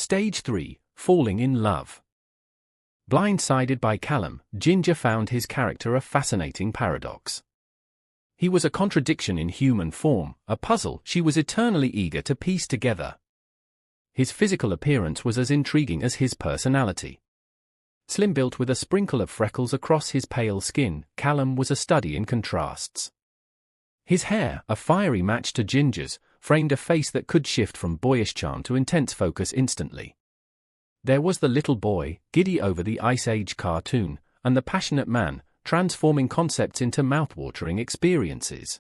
Stage 3, Falling in Love. Blindsided by Callum, Ginger found his character a fascinating paradox. He was a contradiction in human form, a puzzle she was eternally eager to piece together. His physical appearance was as intriguing as his personality. Slim-built with a sprinkle of freckles across his pale skin, Callum was a study in contrasts. His hair, a fiery match to Ginger's, framed a face that could shift from boyish charm to intense focus instantly. There was the little boy, giddy over the Ice Age cartoon, and the passionate man, transforming concepts into mouth-watering experiences.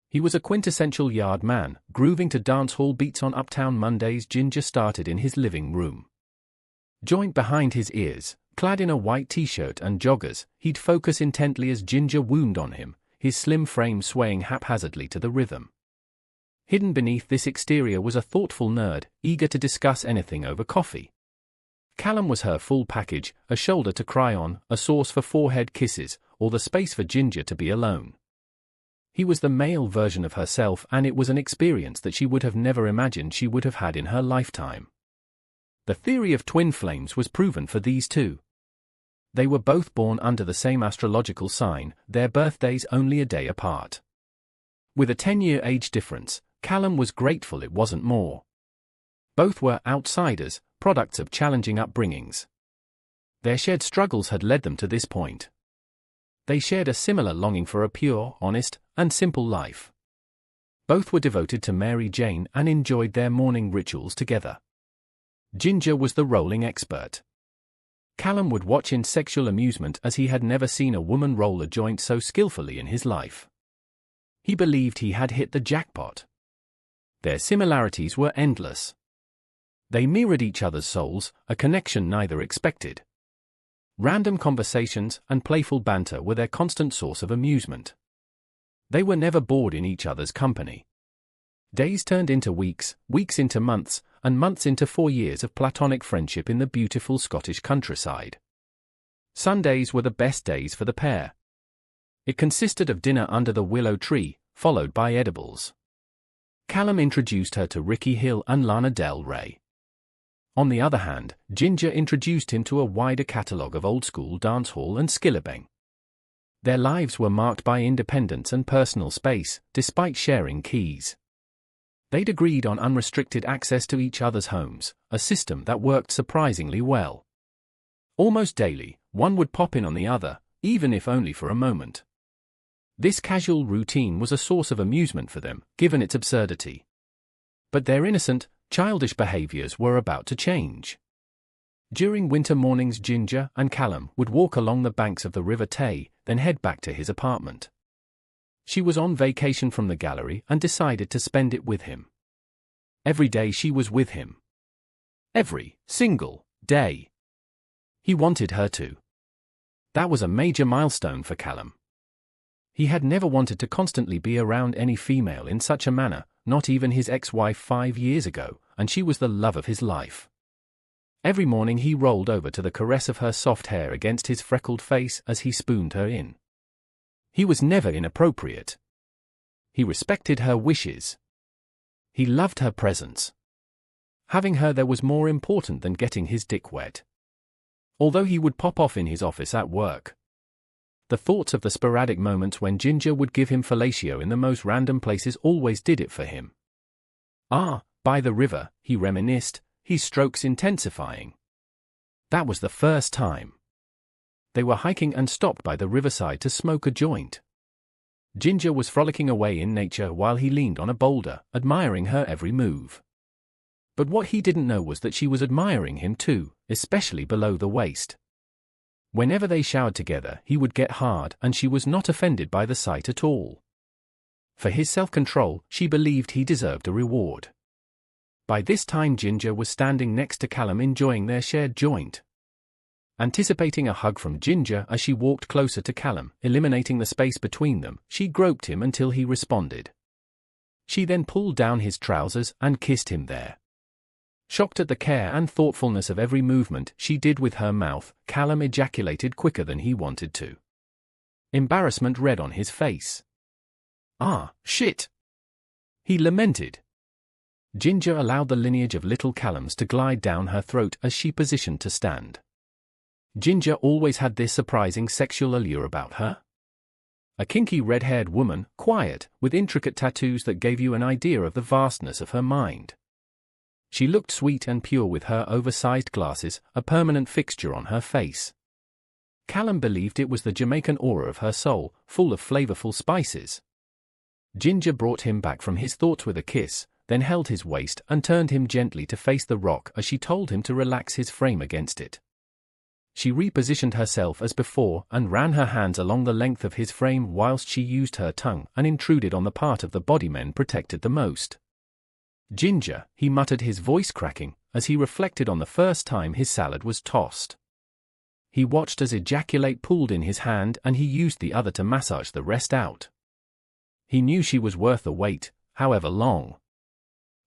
He was a quintessential yard man, grooving to dancehall beats on Uptown Mondays. Ginger started in his living room. Joint behind his ears, clad in a white t-shirt and joggers, he'd focus intently as Ginger wound on him, his slim frame swaying haphazardly to the rhythm. Hidden beneath this exterior was a thoughtful nerd, eager to discuss anything over coffee. Callum was her full package, a shoulder to cry on, a source for forehead kisses, or the space for Ginger to be alone. He was the male version of herself, and it was an experience that she would have never imagined she would have had in her lifetime. The theory of twin flames was proven for these two. They were both born under the same astrological sign, their birthdays only a day apart. With a 10-year age difference, Callum was grateful it wasn't more. Both were outsiders, products of challenging upbringings. Their shared struggles had led them to this point. They shared a similar longing for a pure, honest, and simple life. Both were devoted to Mary Jane and enjoyed their morning rituals together. Ginger was the rolling expert. Callum would watch in sexual amusement as he had never seen a woman roll a joint so skillfully in his life. He believed he had hit the jackpot. Their similarities were endless. They mirrored each other's souls, a connection neither expected. Random conversations and playful banter were their constant source of amusement. They were never bored in each other's company. Days turned into weeks, weeks into months, and months into 4 years of platonic friendship in the beautiful Scottish countryside. Sundays were the best days for the pair. It consisted of dinner under the willow tree, followed by edibles. Callum introduced her to Ricky Hill and Lana Del Rey. On the other hand, Ginger introduced him to a wider catalogue of old-school dancehall and skillabeng. Their lives were marked by independence and personal space, despite sharing keys. They'd agreed on unrestricted access to each other's homes, a system that worked surprisingly well. Almost daily, one would pop in on the other, even if only for a moment. This casual routine was a source of amusement for them, given its absurdity. But their innocent, childish behaviors were about to change. During winter mornings, Ginger and Callum would walk along the banks of the River Tay, then head back to his apartment. She was on vacation from the gallery and decided to spend it with him. Every day she was with him. Every single day. He wanted her to. That was a major milestone for Callum. He had never wanted to constantly be around any female in such a manner, not even his ex-wife 5 years ago, and she was the love of his life. Every morning he rolled over to the caress of her soft hair against his freckled face as he spooned her in. He was never inappropriate. He respected her wishes. He loved her presence. Having her there was more important than getting his dick wet. Although he would pop off in his office at work. The thoughts of the sporadic moments when Ginger would give him fellatio in the most random places always did it for him. Ah, by the river, he reminisced, his strokes intensifying. That was the first time. They were hiking and stopped by the riverside to smoke a joint. Ginger was frolicking away in nature while he leaned on a boulder, admiring her every move. But what he didn't know was that she was admiring him too, especially below the waist. Whenever they showered together, he would get hard, and she was not offended by the sight at all. For his self-control, she believed he deserved a reward. By this time Ginger was standing next to Callum enjoying their shared joint. Anticipating a hug from Ginger as she walked closer to Callum, eliminating the space between them, she groped him until he responded. She then pulled down his trousers and kissed him there. Shocked at the care and thoughtfulness of every movement she did with her mouth, Callum ejaculated quicker than he wanted to. Embarrassment read on his face. "Ah, shit!" he lamented. Ginger allowed the lineage of little Callums to glide down her throat as she positioned to stand. Ginger always had this surprising sexual allure about her. A kinky red-haired woman, quiet, with intricate tattoos that gave you an idea of the vastness of her mind. She looked sweet and pure with her oversized glasses, a permanent fixture on her face. Callum believed it was the Jamaican aura of her soul, full of flavorful spices. Ginger brought him back from his thoughts with a kiss, then held his waist and turned him gently to face the rock as she told him to relax his frame against it. She repositioned herself as before and ran her hands along the length of his frame whilst she used her tongue and intruded on the part of the body men protected the most. Ginger, he muttered, his voice cracking, as he reflected on the first time his salad was tossed. He watched as ejaculate pooled in his hand and he used the other to massage the rest out. He knew she was worth the wait, however long.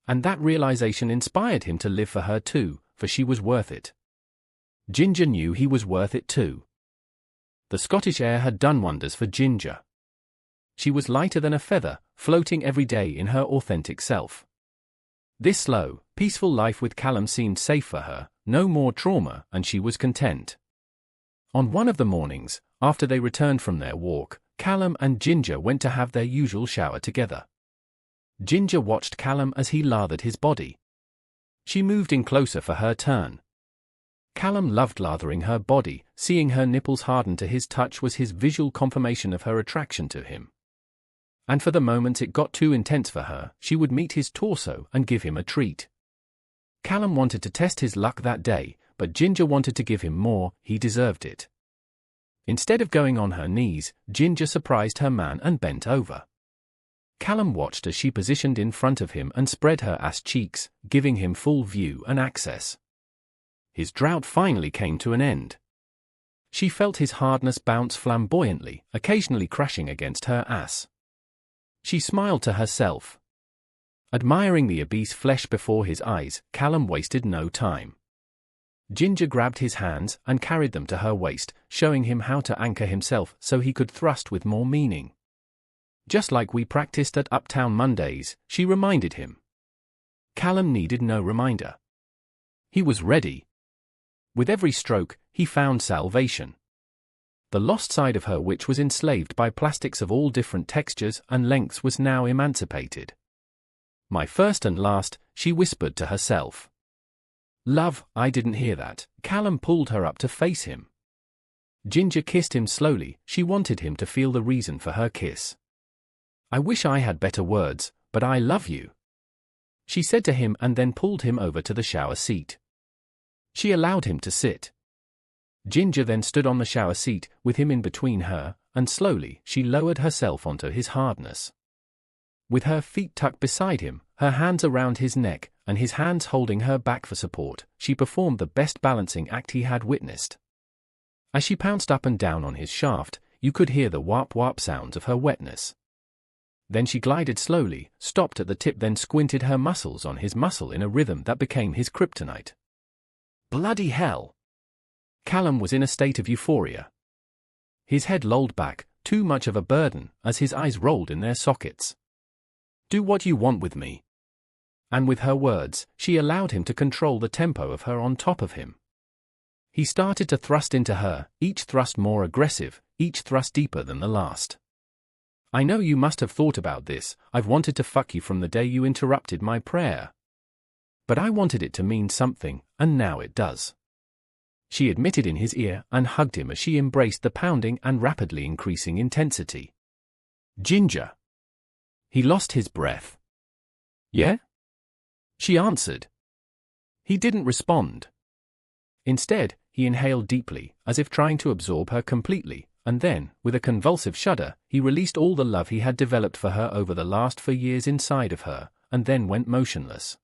And that realization inspired him to live for her too, for she was worth it. Ginger knew he was worth it too. The Scottish air had done wonders for Ginger. She was lighter than a feather, floating every day in her authentic self. This slow, peaceful life with Callum seemed safe for her, no more trauma, and she was content. On one of the mornings, after they returned from their walk, Callum and Ginger went to have their usual shower together. Ginger watched Callum as he lathered his body. She moved in closer for her turn. Callum loved lathering her body, seeing her nipples harden to his touch was his visual confirmation of her attraction to him. And for the moment it got too intense for her, she would meet his torso and give him a treat. Callum wanted to test his luck that day, but Ginger wanted to give him more, he deserved it. Instead of going on her knees, Ginger surprised her man and bent over. Callum watched as she positioned in front of him and spread her ass cheeks, giving him full view and access. His drought finally came to an end. She felt his hardness bounce flamboyantly, occasionally crashing against her ass. She smiled to herself. Admiring the obese flesh before his eyes, Callum wasted no time. Ginger grabbed his hands and carried them to her waist, showing him how to anchor himself so he could thrust with more meaning. Just like we practiced at Uptown Mondays, she reminded him. Callum needed no reminder. He was ready. With every stroke, he found salvation. The lost side of her, which was enslaved by plastics of all different textures and lengths, was now emancipated. My first and last, she whispered to herself. Love, I didn't hear that. Callum pulled her up to face him. Ginger kissed him slowly, she wanted him to feel the reason for her kiss. I wish I had better words, but I love you, she said to him and then pulled him over to the shower seat. She allowed him to sit. Ginger then stood on the shower seat, with him in between her, and slowly she lowered herself onto his hardness. With her feet tucked beside him, her hands around his neck, and his hands holding her back for support, she performed the best balancing act he had witnessed. As she pounced up and down on his shaft, you could hear the whop-whop sounds of her wetness. Then she glided slowly, stopped at the tip, then squinted her muscles on his muscle in a rhythm that became his kryptonite. Bloody hell! Callum was in a state of euphoria. His head lolled back, too much of a burden, as his eyes rolled in their sockets. Do what you want with me. And with her words, she allowed him to control the tempo of her on top of him. He started to thrust into her, each thrust more aggressive, each thrust deeper than the last. I know you must have thought about this, I've wanted to fuck you from the day you interrupted my prayer. But I wanted it to mean something, and now it does. She admitted in his ear and hugged him as she embraced the pounding and rapidly increasing intensity. Ginger. He lost his breath. Yeah? She answered. He didn't respond. Instead, he inhaled deeply, as if trying to absorb her completely, and then, with a convulsive shudder, he released all the love he had developed for her over the last 4 years inside of her, and then went motionless.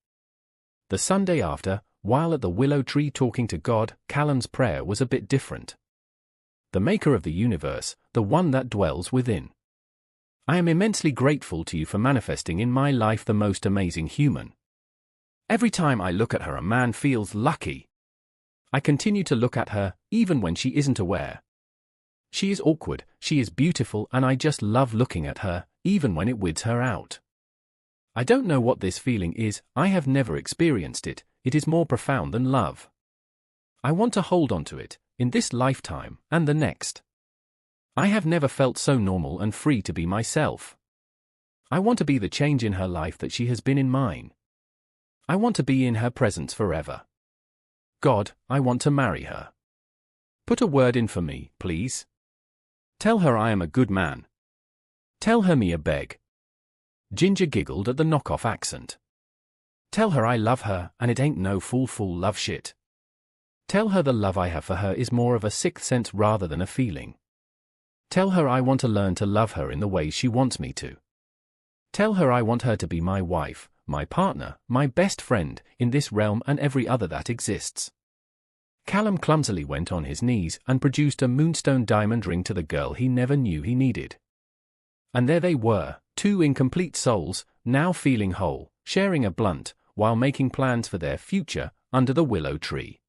The Sunday after, while at the willow tree talking to God, Callum's prayer was a bit different. The maker of the universe, the one that dwells within. I am immensely grateful to you for manifesting in my life the most amazing human. Every time I look at her, a man feels lucky. I continue to look at her, even when she isn't aware. She is awkward, she is beautiful, and I just love looking at her, even when it weirds her out. I don't know what this feeling is, I have never experienced it, it is more profound than love. I want to hold on to it, in this lifetime, and the next. I have never felt so normal and free to be myself. I want to be the change in her life that she has been in mine. I want to be in her presence forever. God, I want to marry her. Put a word in for me, please. Tell her I am a good man. Tell her me a beg. Ginger giggled at the knockoff accent. Tell her I love her, and it ain't no fool love shit. Tell her the love I have for her is more of a sixth sense rather than a feeling. Tell her I want to learn to love her in the way she wants me to. Tell her I want her to be my wife, my partner, my best friend, in this realm and every other that exists. Callum clumsily went on his knees and produced a moonstone diamond ring to the girl he never knew he needed. And there they were, two incomplete souls, now feeling whole, sharing a blunt, while making plans for their future, under the willow tree.